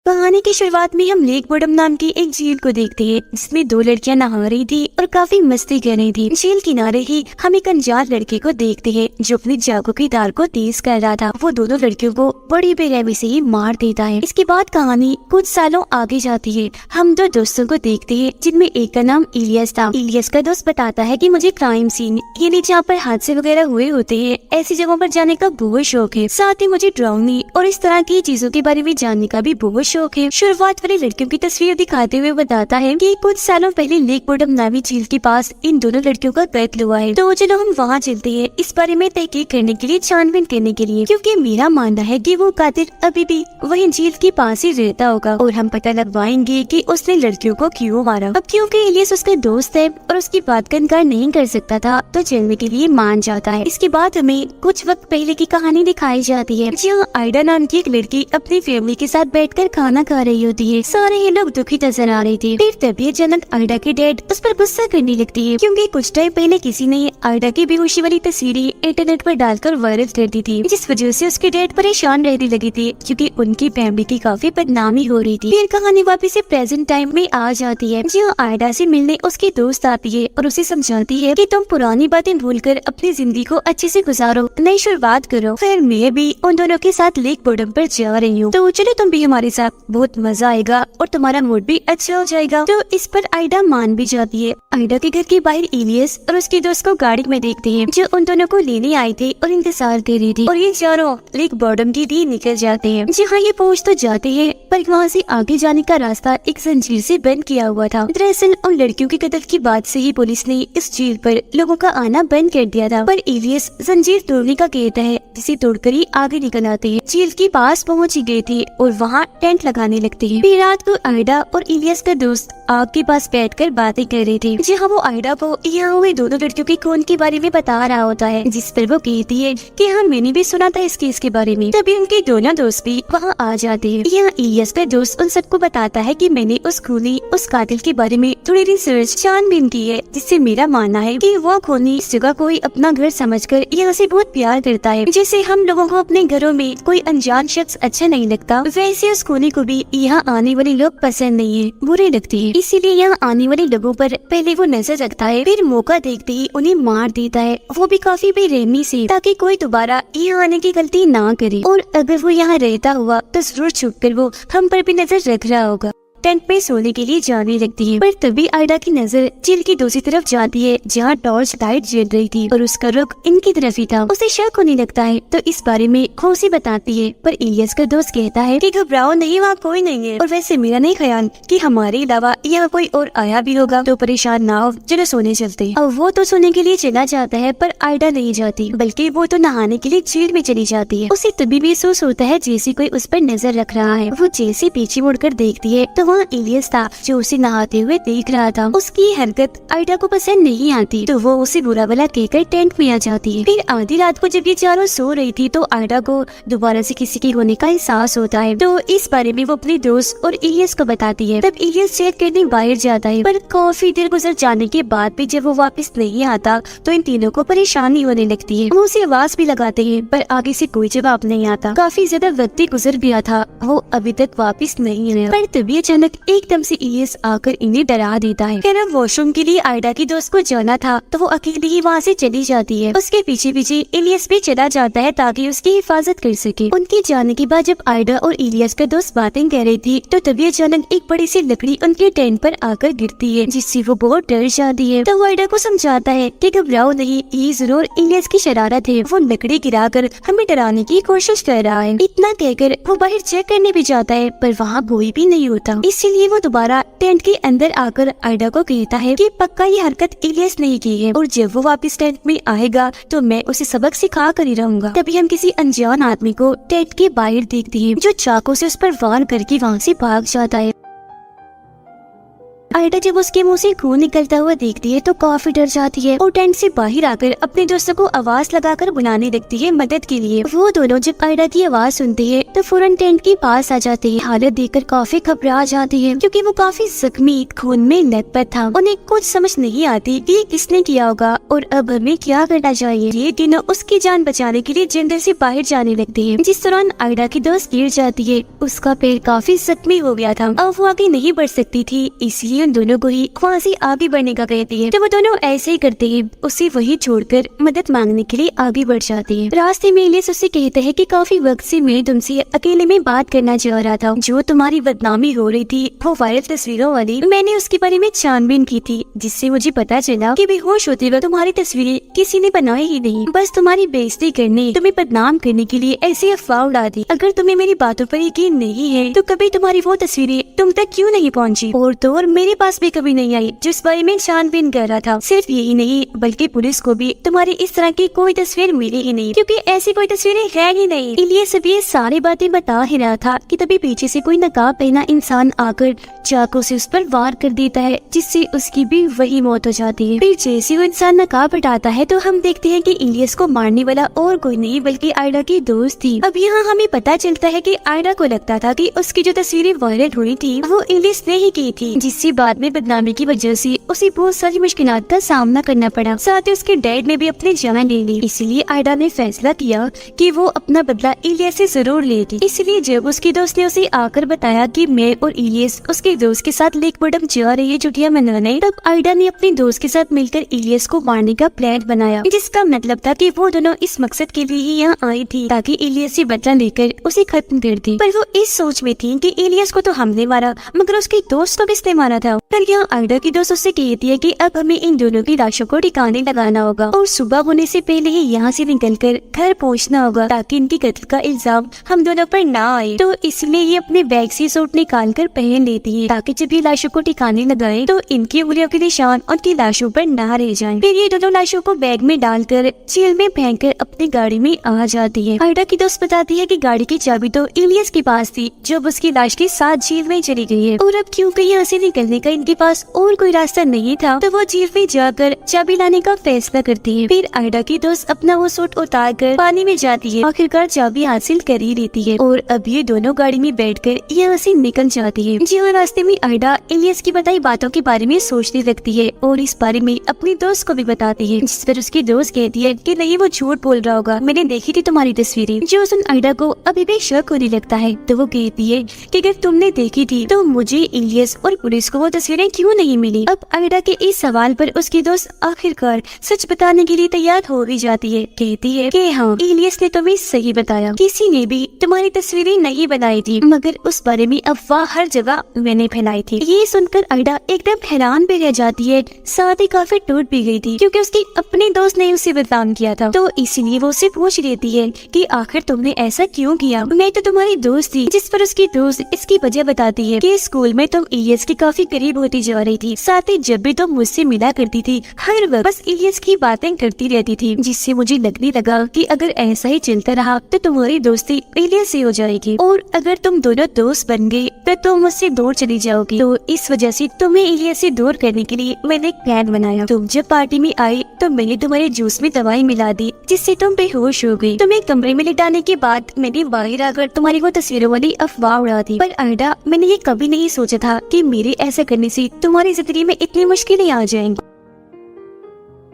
कहानी की शुरुआत में हम लेक बोडम नाम की एक झील को देखते हैं जिसमें दो लड़कियां नहा रही थी और काफी मस्ती कर रही थी। झील किनारे ही हम एक अनजान लड़के को देखते हैं जो अपनी चाकू की धार को तेज कर रहा था। वो दोनों लड़कियों को बड़ी बेरहमी से ही मार देता है। इसके बाद कहानी कुछ सालों आगे जाती है। हम दो दोस्तों को देखते हैं जिनमें एक का नाम इलियस था। इलियस का दोस्त बताता है कि मुझे क्राइम सीन यानी जहाँ पर हादसे वगैरह हुए होते हैं ऐसी जगहों पर जाने का बहुत शौक है। साथ ही मुझे ड्राउनी और इस तरह की चीजों के बारे में जानने का भी बहुत शौक है। शुरुआत वाली लड़कियों की तस्वीर दिखाते हुए बताता है कि कुछ सालों पहले लेक बोडम नामी झील के पास इन दोनों लड़कियों का कत्ल हुआ है। तो चलो हम वहाँ चलते हैं इस बारे में तहकीक करने के लिए, छानबीन करने के लिए, क्योंकि मेरा मानना है कि वो कातिल अभी भी वही झील के पास ही रहता होगा और हम पता लगवाएंगे कि उसने लड़कियों को क्यों मारा। अब क्योंकि इलियस उसका दोस्त है और उसकी बात का इनकार नहीं कर सकता था तो चलने के लिए मान जाता है। इसके बाद हमें कुछ वक्त पहले की कहानी दिखाई जाती है जहाँ आइडा नाम की एक लड़की अपनी फैमिली के साथ बैठकर खाना खा रही होती है। सारे ही लोग दुखी नजर आ रहे थे। फिर तभी अचानक आइडा के डैड उस पर गुस्सा करने लगती है क्योंकि कुछ टाइम पहले किसी ने आइडा की बेहोशी वाली तस्वीरें इंटरनेट पर डालकर वायरल कर दी थी, जिस वजह से उसके डैड परेशान रहने लगे थे क्योंकि उनकी फैमिली की काफी बदनामी हो रही थी। फिर कहानी वापस से प्रेजेंट टाइम में आ जाती है जहाँ आइडा से मिलने उसकी दोस्त आती है और उसे समझाती है कि तुम पुरानी बातें भूलकर अपनी जिंदगी को अच्छे से गुजारो, नई शुरुआत करो। फिर मैं भी उन दोनों के साथ लेक बोडम पर जा रही हूँ, तो चलो तुम भी हमारे साथ, बहुत मजा आएगा और तुम्हारा मूड भी अच्छा हो जाएगा। तो इस पर आइडा मान भी जाती है। आइडा के घर के बाहर इलियस और उसके दोस्त को गाड़ी में देखते हैं जो उन दोनों को लेने आए थे और इंतजार कर रही थी और ये चारों लेक बोडम की दी निकल जाते हैं। जहाँ ये पहुँच तो जाते हैं पर वहाँ से आगे जाने का रास्ता एक जंजीर से बंद किया हुआ था। दरअसल उन लड़कियों के कत्ल की बात से ही पुलिस ने इस झील पर लोगों का आना बंद कर दिया था। पर इलियस जंजीर तोड़ने का कहता है जिसे तोड़कर ही आगे निकल आते हैं। झील के पास पहुँच ही गए थे और वहाँ टेंट लगाने लगते हैं। फिर रात को आइडा और इलियस का दोस्त आग के पास बैठकर बातें कर रहे थे जहाँ वो आइडा को यहाँ हुए दोनों लड़कियों के खून के बारे में बता रहा होता है, जिस पर वो कहती है कि हाँ मैंने भी सुना था इस केस के बारे में। तभी उनके दोनों दोस्त भी वहाँ आ जाते हैं। यहाँ इलियस का दोस्त उन सबको बताता है कि मैंने उस कातिल के बारे में थोड़ी रिसर्च छानबीन की है, जिससे मेरा मानना है कि वो खूनी इस जगह कोई अपना घर समझकर यहाँ से बहुत प्यार करता है। जैसे हम लोगों को अपने घरों में कोई अनजान शख्स अच्छा नहीं लगता, वैसे उस खूनी को भी यहाँ आने वाले लोग पसंद नहीं है, बुरे लगते हैं। इसीलिए यहाँ आने वाले लोगों पर पहले वो नजर रखता है, फिर मौका देखते ही उन्हें मार देता है, वो भी काफी बेरहमी से, ताकि कोई दोबारा यहाँ आने की गलती ना करे। और अगर वो यहाँ रहता हुआ तो जरूर छुपकर वो हम पर भी नजर रख रहा होगा। टेंट में सोने के लिए जाने लगती है पर तभी आइडा की नजर झील की दूसरी तरफ जाती है जहाँ टॉर्च लाइट जल रही थी और उसका रुख इनकी तरफ ही था। उसे शक होने लगता है तो इस बारे में खुशी बताती है, पर इलियस का दोस्त कहता है कि घबराओ नहीं, वहाँ कोई नहीं है और वैसे मेरा नहीं ख्याल कि हमारे अलावा यहाँ कोई और आया भी होगा, तो परेशान ना हो, चलो सोने चलते। अब वो तो सोने के लिए चला जाता है पर आइडा नहीं जाती, बल्कि वो तो नहाने के लिए झील में चली जाती है। उसे तभी महसूस होता है जैसे कोई उस पर नजर रख रहा है। वो जैसे पीछे मुड़कर देखती है तो वहाँ इलियस था जो उसे नहाते हुए देख रहा था। उसकी हरकत आइडा को पसंद नहीं आती तो वो उसे बुरा भला कहकर टेंट में आ जाती है। फिर आधी रात को जब ये चारों सो रही थी तो आइडा को दोबारा से किसी के होने का एहसास होता है, तो इस बारे में वो अपने दोस्त और इलियस को बताती है। तब इलियस चेक करने बाहर जाता है पर काफी देर गुजर जाने के बाद भी जब वो वापस नहीं आता तो इन तीनों को परेशानी होने लगती है। वो उसे आवाज भी लगाते हैं पर आगे से कोई जवाब नहीं आता। काफी ज्यादा वक्त गुजर गया था, वो अभी तक वापस नहीं आया। पर तभी अचानक एकदम से इलियस आकर इन्हें डरा देता है। कहना वॉशरूम के लिए आइडा की दोस्त को जाना था तो वो अकेली ही वहाँ से चली जाती है। उसके पीछे पीछे इलियस भी चला जाता है ताकि उसकी हिफाजत कर सके। उनके जाने के बाद जब आइडा और इलियस का दोस्त बातें कर रही थी तो तभी अचानक एक बड़ी सी लकड़ी उनके टेंट पर आकर गिरती है, जिससे वो बहुत डर जाती है। तो वो आइडा को समझाता है कि घबराओ नहीं, ये जरूर इलियस की शरारत है, वो लकड़ी गिराकर हमें डराने की कोशिश कर रहा है। इतना कहकर वो बाहर चेक करने भी जाता है पर वहाँ कोई भी नहीं होता। इसीलिए वो दोबारा टेंट के अंदर आकर आइडा को कहता है कि पक्का ये हरकत इलियस ने की है और जब वो वापस टेंट में आएगा तो मैं उसे सबक सिखा कर ही रहूंगा। तभी हम किसी अनजान आदमी को टेंट के बाहर देखते हैं जो चाकू से उस पर वार करके वहाँ से भाग जाता है। आयडा जब उसके मुंह से खून निकलता हुआ देखती है तो काफी डर जाती है और टेंट से बाहर आकर अपने दोस्तों को आवाज लगाकर बुलाने लगती है मदद के लिए। वो दोनों जब आयडा की आवाज सुनते हैं तो फौरन टेंट के पास आ जाते हैं। हालत देखकर काफी घबरा जाती है क्योंकि वो काफी जख्मी खून में लथपथ था। उन्हें कुछ समझ नहीं आती कि किसने किया होगा और अब हमें क्या करना चाहिए। ये तीनों उसकी जान बचाने के लिए जंगल से बाहर जाने लगते हैं। जिस दौरान आयडा की दोस्त गिर जाती है। उसका पैर काफी जख्मी हो गया था, अब वो आगे नहीं बढ़ सकती थी, इसलिए उन दोनों को ही वहाँ से आगे बढ़ने का कहती है। तो वो दोनों ऐसे ही करते हैं, उसे वही छोड़कर मदद मांगने के लिए आगे बढ़ जाती है। रास्ते में इलियस उससे कहता है कि काफी वक्त से मैं तुमसे अकेले में बात करना चाह रहा था। जो तुम्हारी बदनामी हो रही थी वो वायरल तस्वीरों वाली, मैंने उसके बारे में छानबीन की थी, जिससे मुझे पता चला कि बेहोश होते वक्त तुम्हारी तस्वीरें किसी ने बनाई ही नहीं, बस तुम्हारी बेइज्जती करने, तुम्हें बदनाम करने के लिए ऐसी अफवाह उड़ा दी। अगर तुम्हें मेरी बातों पर यकीन नहीं है तो कभी तुम्हारी वो तस्वीरें तुम तक क्यों नहीं पहुंची और तो और मेरे पास भी कभी नहीं आई जिस बारे में छानबीन कर रहा था। सिर्फ यही नहीं बल्कि पुलिस को भी तुम्हारी इस तरह की कोई तस्वीर मिली ही नहीं, क्योंकि ऐसी कोई तस्वीरें है ही नहीं। इलियस सब ये सारी बातें बता ही रहा था कि तभी पीछे से कोई नकाब पहना इंसान आकर चाकू से उस पर वार कर देता है, जिससे उसकी भी वही मौत हो जाती है। फिर जैसे वो इंसान नकाब हटाता है तो हम देखते हैं कि इलियस को मारने वाला और कोई नहीं बल्कि आयडा की दोस्त थी। अब यहाँ हमें पता चलता है कि आयडा को लगता था कि उसकी जो तस्वीरें वायरल हुई थी वो इलियस ने ही की थी, जिससे बाद में बदनामी की वजह से उसे बहुत सारी मुश्किलात का सामना करना पड़ा। साथ ही उसके डैड ने भी अपनी जान ले ली। इसलिए आयडा ने फैसला किया कि वो अपना बदला इलियस से जरूर लेगी। इसलिए जब उसकी दोस्त ने उसे आकर बताया कि मैं और इलियस उसके दोस्त के साथ लेक बॉटम जा रही है छुट्टियां मनाने, तब आयडा ने अपने दोस्त के साथ मिलकर इलियस को मारने का प्लान बनाया, जिसका मतलब था कि वो दोनों इस मकसद के लिए ही यहाँ आई थी ताकि इलियस से बदला लेकर उसे खत्म कर दे। पर वो इस सोच में थी कि इलियस को तो हमने मारा मगर उसके दोस्त को किसने मारा था। पर यहाँ आयडा की दोस्त उससे कहती है कि अब हमें इन दोनों की लाशों को ठिकाने लगाना होगा और सुबह होने से पहले ही यहाँ से निकलकर घर पहुँचना होगा ताकि इनकी कत्ल का इल्जाम हम दोनों पर ना आए। तो इसलिए ये अपने बैग से सूट निकाल कर पहन लेती है ताकि जब ये लाशों को ठिकाने लगाए तो इनकी उंगलियों के निशान उनकी लाशों पर ना रह जाएं। फिर ये दोनों लाशों को बैग में डालकर जेल में फेंककर अपनी गाड़ी में आ जाती है। आयडा की दोस्त बताती है कि गाड़ी की चाबी तो इलियस के पास थी जब उसकी लाश के साथ जेल में चली गई है और अब क्योंकि यहाँ से निकलने का इनके पास और कोई रास्ता नहीं था तो वो जेल में जाकर चाबी लाने का फैसला करती है। फिर आयडा की दोस्त अपना वो सूट उतार कर पानी में जाती है, आखिरकार चाबी हासिल कर ही लेती है और अब ये दोनों गाड़ी में बैठकर यहाँ से निकल जाती है। जहाँ रास्ते में आयडा इलियस की बताई बातों के बारे में सोचने लगती है और इस बारे में अपनी दोस्त को भी बताती है, जिस पर उसकी दोस्त कहती है कि नहीं वो झूठ बोल रहा होगा, मैंने देखी थी तुम्हारी तस्वीरें। जो सुन आयडा को अभी भी शक होने लगता है तो वो कहती है कि अगर तुमने देखी थी तो मुझे इलियस और पुलिस को वो तस्वीरें क्यों नहीं मिली। अब आयडा के इस सवाल पर उसकी दोस्त आखिरकार सच बताने के लिए तैयार हो भी जाती है। कहती है कि हाँ इलियस ने तुम्हें सही बताया, किसी ने भी तुम्हारी तस्वीरें नहीं बनाई थी मगर उस बारे में अफवाह हर जगह मैंने फैलाई थी। ये सुनकर आयडा एकदम हैरान भी रह जाती है, साथ ही काफी टूट भी गई थी क्योंकि उसकी अपने दोस्त ने उसे बदनाम किया था। तो इसीलिए वो उससे पूछ लेती है कि आखिर तुमने ऐसा क्यों किया, मैं तो तुम्हारी दोस्त थी। जिस पर उसकी दोस्त इसकी वजह बताती है कि स्कूल में तुम इलियस के काफी करीब होती जा रही थी, साथ ही जब भी तुम मुझसे मिला करती थी हर वक्त बस इलियस की बातें करती रहती थी, जिससे मुझे लगने लगा कि अगर ऐसा ही चलता रहा तो तुम्हारी दोस्ती इलियस से हो जाएगी और अगर तुम दोनों दोस्त बन गए तो तुम मुझसे दूर चली जाओगी। तो इस वजह से तुम्हें इलियस से दूर करने के लिए मैंने एक प्लान बनाया। तुम जब पार्टी में आई तो मैंने तुम्हारे जूस में दवाई मिला दी जिससे तुम बेहोश हो गई। तुम्हें कमरे में लिटाने के बाद मैंने बाहर आकर तुम्हारी वो तस्वीरों वाली अफवाह उड़ा दी। पर आयडा मैंने ये कभी नहीं सोचा था कि मेरे ऐसा करने से तुम्हारी जिंदगी में इतनी मुश्किलें आ जाएंगी।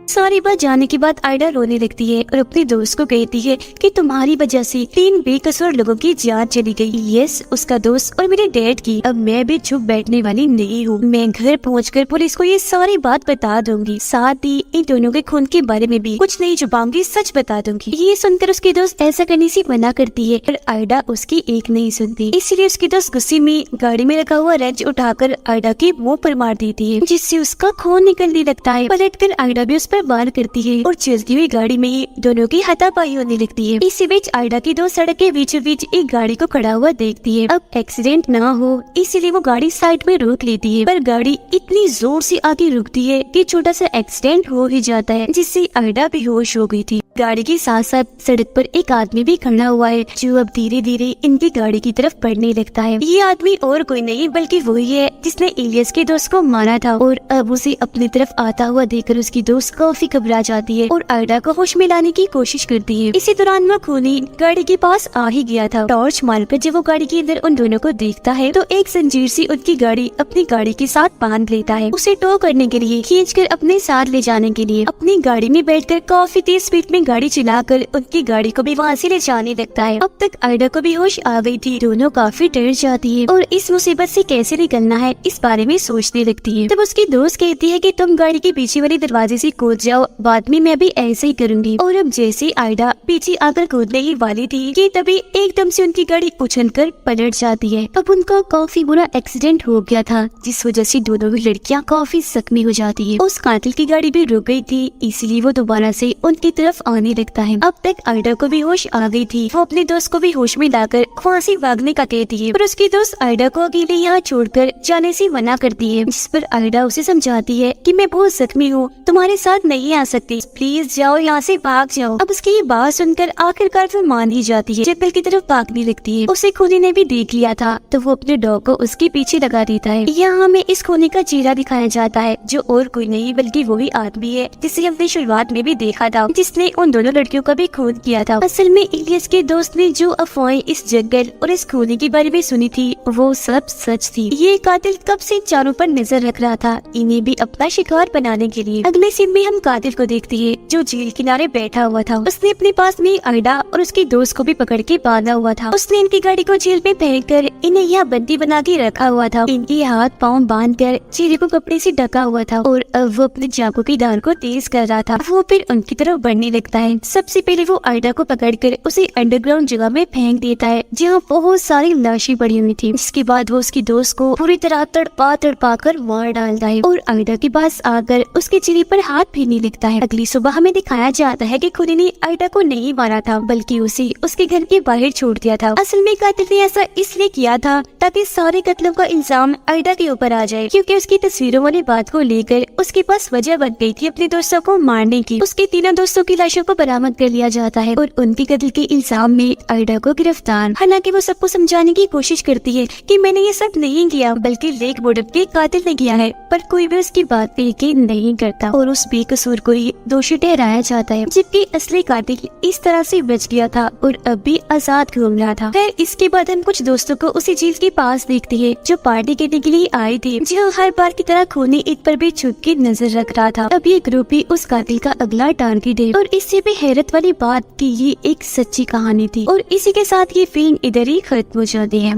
सारी बात जानने के बाद आयडा रोने लगती है और अपने दोस्त को कहती है कि तुम्हारी वजह से 3 बेकसूर लोगों की जान चली गई, यस उसका दोस्त और मेरे डैड की। अब मैं भी चुप बैठने वाली नहीं हूँ, मैं घर पहुँचकर पुलिस को ये सारी बात बता दूंगी, साथ ही इन दोनों के खून के बारे में भी कुछ नहीं छुपाऊंगी, सच बता दूंगी। ये सुनकर उसकी दोस्त ऐसा करने से मना करती है पर आयडा उसकी एक नहीं सुनती, इसलिए उसकी दोस्त गुस्से में गाड़ी में रखा हुआ रेंच उठाकर आयडा के मुँह पर मार देती है, जिससे उसका खून निकलने लगता है। पलटकर आयडा भी उस पर वार करती है और चलती हुई गाड़ी में ही दोनों की हाथापाई होने लगती है। इसी बीच आयडा की दोस्त सड़क के बीचों बीच एक गाड़ी को खड़ा हुआ देखती है। अब एक्सीडेंट ना हो इसीलिए वो गाड़ी साइड में रोक लेती है, पर गाड़ी इतनी जोर से आगे रुकती है कि छोटा सा एक्सीडेंट हो ही जाता है, जिससे आयडा बेहोश हो गई थी। गाड़ी के साथ साथ सड़क पर एक आदमी भी खड़ा हुआ है जो अब धीरे धीरे इनकी गाड़ी की तरफ बढ़ने लगता है। ये आदमी और कोई नहीं बल्कि वही है जिसने इलियस के दोस्त को मारा था और अब उसे अपनी तरफ आता हुआ देखकर उसकी दोस्त काफी घबरा जाती है और आयडा को होश में लाने की कोशिश करती है। इसी दौरान वो खूनी गाड़ी के पास आ ही गया था। टॉर्च मारकर जब वो गाड़ी के अंदर उन दोनों को देखता है तो एक जंजीर से उनकी गाड़ी अपनी गाड़ी के साथ बांध लेता है। उसे टो करने के लिए खींचकर अपने साथ ले जाने के लिए अपनी गाड़ी में बैठकर काफी तेज स्पीड में गाड़ी चलाकर उनकी गाड़ी को भी वहाँ से ले जाने लगता है। अब तक आयडा को भी होश आ गई थी। दोनों काफी डर जाती है और इस मुसीबत से कैसे निकलना है इस बारे में सोचने लगती है। तब उसकी दोस्त कहती है कि तुम गाड़ी के पीछे वाले दरवाजे से कूद जाओ, बाद में मैं भी ऐसे ही करूंगी। और अब जैसे आयडा पीछे आकर कूदने ही वाली थी कि तभी एकदम से उनकी गाड़ी उछलकर पलट जाती है। अब उनका काफी बुरा एक्सीडेंट हो गया था जिस वजह से दोनों ही लड़कियां काफी जख्मी हो जाती है। उस कातिल की गाड़ी भी रुक गई थी इसलिए वो दोबारा से उनकी तरफ आने लगता है। अब तक आयडा को भी होश आ गई थी। वो अपने दोस्त को भी होश में लाकर वहाँ से भागने का कहती है पर उसकी दोस्त आयडा को अकेले यहाँ छोड़कर जाने से मना करती है, जिस पर आयडा उसे समझाती है कि मैं बहुत जख्मी हूँ, तुम्हारे साथ नहीं आ सकती, प्लीज जाओ यहाँ से, भाग जाओ। अब उसकी ये बात सुनकर आखिरकार वो मान ही जाती है। जंगल की तरफ भागने लगती है। उसे खूनी ने भी देख लिया था तो वो अपने डॉग को उसके पीछे लगा देता है। यहाँ हमें इस खूनी का चेहरा दिखाया जाता है जो और कोई नहीं बल्कि वही आदमी है जिसे हमने शुरुआत में भी देखा था, जिसने उन दोनों लड़कियों का भी खून किया था। असल में इलियस के दोस्त ने जो अफवाहें इस जंगल और इस खूनी के बारे में सुनी थी वो सब सच थी। ये कातिल कब से चारों पर नजर रख रहा था इन्हें भी अपना शिकार बनाने के लिए। अगले सीन में हम कातिल को देखते हैं जो झील किनारे बैठा हुआ था। उसने अपने पास में आयडा और उसके दोस्त को भी पकड़ के बांधा हुआ था। उसने इनकी गाड़ी को झील में फेंक कर इन्हें यहाँ बंदी बना के रखा हुआ था। इनके हाथ पाँव बांध कर चेहरे को कपड़े से ढका हुआ था और अब वो अपने चाकू की धार को तेज कर रहा था। वो फिर उनकी तरफ बढ़ने लगता है। सबसे पहले वो आयडा को पकड़कर उसे अंडरग्राउंड जगह में फेंक देता है जहाँ बहुत सारी लाशें पड़ी हुई थी। इसके बाद वो उसकी दोस्त को पूरी तरह तड़पा कर मार डालता है और आयडा के पास आकर उसके चेहरे पर हाथ फेरने लगता है। अगली सुबह हमें दिखाया जाता है कि खूनी ने आयडा को नहीं मारा था बल्कि उसे उसके घर के बाहर छोड़ दिया था। असल में कातिल ने ऐसा इसलिए किया था ताकि सारे कत्लों का इल्जाम आयडा के ऊपर आ जाए, क्योंकि उसकी तस्वीरों वाली बात को लेकर उसके पास वजह बन गई थी अपने दोस्तों को मारने की। उसके तीनों दोस्तों की लाशों को बरामद कर लिया जाता है और उनके कत्ल के इल्जाम में आयडा को गिरफ्तार। हालांकि वो सबको समझाने की कोशिश करती है कि मैंने ये सब नहीं किया बल्कि लेक बोर्डअप के कातिल ने किया है, पर कोई भी उसकी बात पे यकीन नहीं करता और उस बेकसूर को ही दोषी ठहराया जाता है, जबकि असली कातिल इस तरह से बच गया था और अब भी आजाद घूम रहा था। फिर इसके बाद हम कुछ दोस्तों को उसी झील के पास देखते हैं जो पार्टी करने के लिए आए थे, जो हर बार की तरह खूनी ईद पर भी छुप के नजर रख रहा था। अब ये ग्रुप ही उस कातिल का अगला टारगेट है और इससे भी हैरत वाली बात कि ये एक सच्ची कहानी थी। और इसी के साथ ये फिल्म इधर ही खत्म हो जाती है।